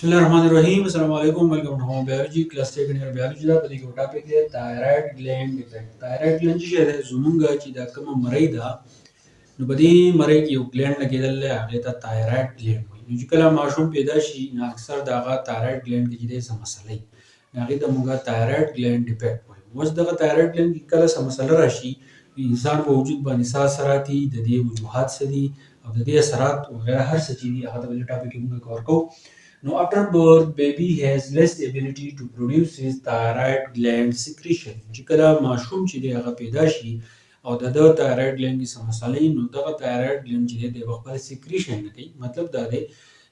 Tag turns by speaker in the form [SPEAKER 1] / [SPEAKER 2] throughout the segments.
[SPEAKER 1] बिस्मिल्लाहिर्रहमानिर्रहीम अस्सलाम वालेकुम welcome to home biology class टेकन यर बायोलॉजी दा पदी को टॉपिक है thyroid gland defect thyroid gland چې ده زمونږه چې دا کومه مړۍ ده نو په دې مړۍ کې یو ګلینډ لګېدل دی هغې ته تایرايډ ګلینډ وایي نو چې کله ماشوم پیدا شي نو اکثر د هغه تایرايډ ګلینډ کې چې دی څه مسله وي نو هغې ته مونږ تایرايډ ګلینډ ډیفیکټ وایو اوس دغه تایرايډ ګلینډ کې کله څه مسله راشي انسان په وجود باندې څه اثرات دي د دې وجوهات څه دي او د دې اثرات وغیره هر څه چې دي هغه ته په دې ټاپک کې مونږ کور کوو Now, after birth, baby has less ability to produce his thyroid gland secretion. چې کله ماشوم چې دی هغه پیدا شي او د تایرايډ ګلینډ کې څه مسله وي نو دغه تایرايډ ګلینډ چې دی د خپل سیکریشن نه کوي مطلب دا دی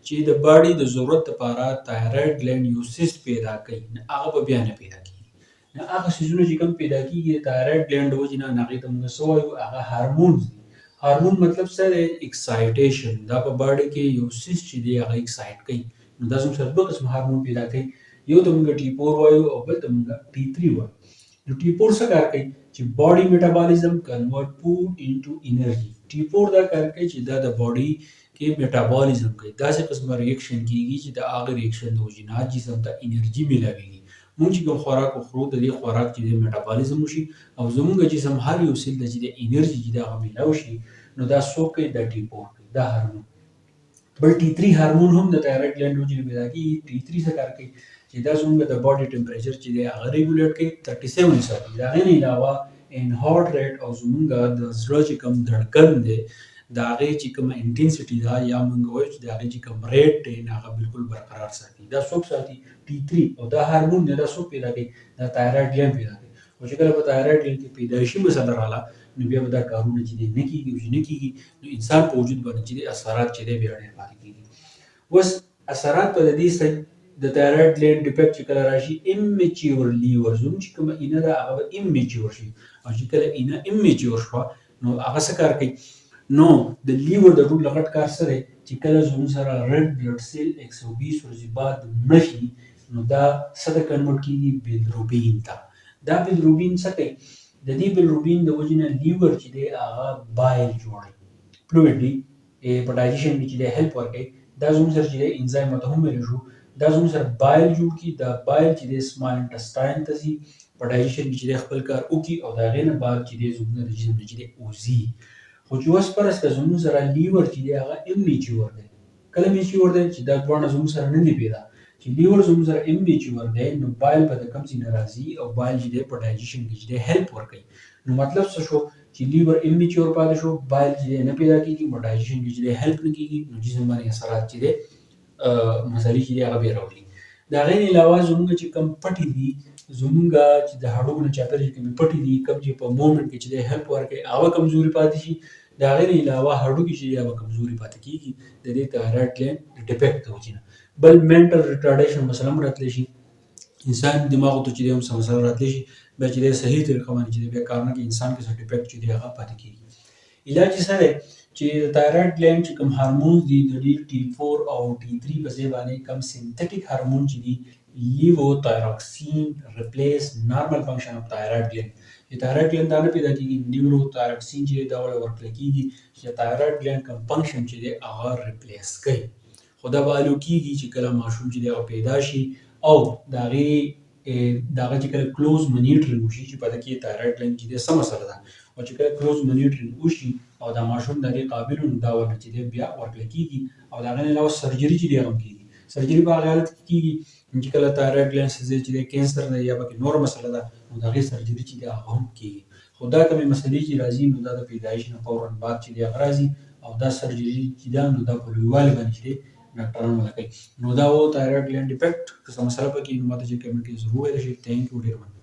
[SPEAKER 1] چې د باډي د ضرورت لپاره تایرايډ ګلینډ یو سیست پیدا کوي نه هغه به بیا نه پیدا کیږي نه هغه سیزونه چې کوم پیدا کیږي د تایرايډ ګلینډ وجې نه هغې ته موږ څه وایو هغه هارمونز دي هارمون مطلب څه دی اکسایټیشن دا په باډي کې یو سیست چې دی هغه اکسایټ کوي نو دا زموږ سره دوه قسمه هارمون پیدا کوي یو ته موږ T4 وایو او بل ته موږ T3 وایو نو T4 څه کار کوي چې باډي میټابولیزم کنورټ فود انټو انرژي T4 دا کار کوي چې دا د باډي کې میټابولیزم کوي داسې قسمه ریاکشن کیږي چې د هغه ریاکشن د وجې نه جسم ته انرژي ملاویږي مونږ چې کوم خوراک وخورو د دې خوراک چې د میټابولیزم وشي او زموږ جسم هر یو سیل د چې د انرژي چې د هغه میلاو شي نو دا څوک کوي دا T4 کوي دا هارمون بل T3 هارمون هم د تایرايډ ګلینډ وجې نه پیدا کیږي T3 څه کار کوي چې دا زموږ د باډي ټمپریچر چې دی هغه ریګولیټ کوي 37 ساتي د هغې نه علاوه ان هارټ ریټ او زموږ د زړه چې کوم دړکن دی د هغې چې کومه انټنسټي ده یا موږ وایو چې د هغې چې کوم ریټ دی هغه بالکل برقرار ساتي دا څوک ساتي T3 او دا هارمون دی دا څوک پیدا کوي دا تایرايډ ګلینډ پیدا کوي او چې کله په تایرايډ ګلینډ کې پیدایشي مسله راغله نو بیا به دا کارونه چې دی نه کېږي او چې نه کېږي نو انسان په وجود باندې چې دی اثرات چې دی بیا ډېر پاتې کېږي اوس اثرات په د دې د تایرايډ ګلینډ ډیفیکټ چې کله راشي امچیور لیور زموږ چې کومه اینه ده هغه به امچیور شي او چې کله اینه امچیور شوه نو هغه څه کار کوي نو د لیور د ټولو غټ کار څه دی چې کله زموږ سره ریډ بلډ سیل 120 ورځې بعد مړه شي نو دا څه ته کنورټ کېږي بیلروبین ته دا بیلروبین څه کوي د دې بیلروبین د وجې نه لیور چې دی هغه بایل جوړوي فلویډ دی په ډایجیشن کې چې دی هیلپ ورکوي دا زموږ سره چې دی انزایم ته هم ویلی شو دا زموږ سره بایل جوړ کړي دا بایل چې دی سمال انټسټاین ته ځي په ډایجیشن کې چې دی خپل کار وکړي او د هغې نه بعد چې دی زموږ د جسم نه چې دی وځي خو چې اوس فرض کړه زموږ سره لیور چې دی هغه امچیور دی کله میچیور دی چې دا دواړه زموږ سره نه دي پیدا چې لیور زموږ سره امچیور دی نو بایل به د کوم ځای نه راځي او بایل چې دی په ډایجیشن کې چې دی هیلپ ورکوي نو مطلب څه شو چې لیور امچیور پاتې شو بایل چې دی نه پیدا کېږي په ډایجیشن کې چې دی هیلپ نه کېږي نو جسم باندې اثرات چې دی مسلې چې دی هغه بیا راولي د هغې نه علاوه زموږ چې کوم پټې دي زموږ چې د هډوکو نه چاپېره چې کومې پټې دي کوم چې په مومنټ کې چې دی هیلپ ورکوي هغه کمزوري پاتې شي د هغې نه علاوه هډوکي چې دی هغه کمزوري پاتې کېږي د دې تایرايډ ګلینډ د ډیفیکټ د وجې نه بل منټل ریټارډیشن مسله هم راتلی شي انسان دماغو ته چې دی هم څه مسله راتلی شي بیا چې دی صحیح طریقه باندې چې دی بیا کار نه کوي انسان کې څه ډیفیکټ چې دی هغه پاتې کېږي علاج یې څه دی چې د تایرايډ ګلینډ چې کوم هارمونز دي د دې T4 او T3 په ځای باندې کوم سنتھیټک هارمون چې دي لیووتایروکسین ریپلیس نارمل فنکشن اف تایرايډ ګلینډ چې تایرايډ ګلینډ دا نه پیدا کېږي لیووتایروکسین چې دا ورکړل کېږي چې تایرايډ ګلینډ کوم فنکشن چې دی هغه ریپلیس کوي خو دا به الو کېږي چې کله ماشوم چې دی هغه پیدا شي او د هغې د هغه چې کله کلوز منیټرینګ وشي چې په ده کې تایرايډ ګلینډ چې دی څه مسله ده او چې کله کلوز منیټرینګ وشي او دا ماشوم د هغې قابل نو دا ورته چې دی بیا ورکړل کېږي او د هغې نه علاوه سرجري چې دی هغه هم کېږي سرجري په هغه حالت کې کېږي چې کله تایرايډ ګلینډ څه چې دی کینسر دی یا پکې نوره مسله ده نو د هغې سرجري چې دی هغه هم کېږي خو دا کومې مسلې چې راځي نو دا د پیدایش نه فوراً بعد چې دی هغه راځي او دا سرجري چې ده نو دا په لویوالي باندې چې دی ډاکټران ولا کوي نو دا و تایرايډ ګلینډ ډیفیکټ که څه مسله پکې نو ماته چې کمنټ کې ضرور ویلی شئ تھینک یو ډېر مننه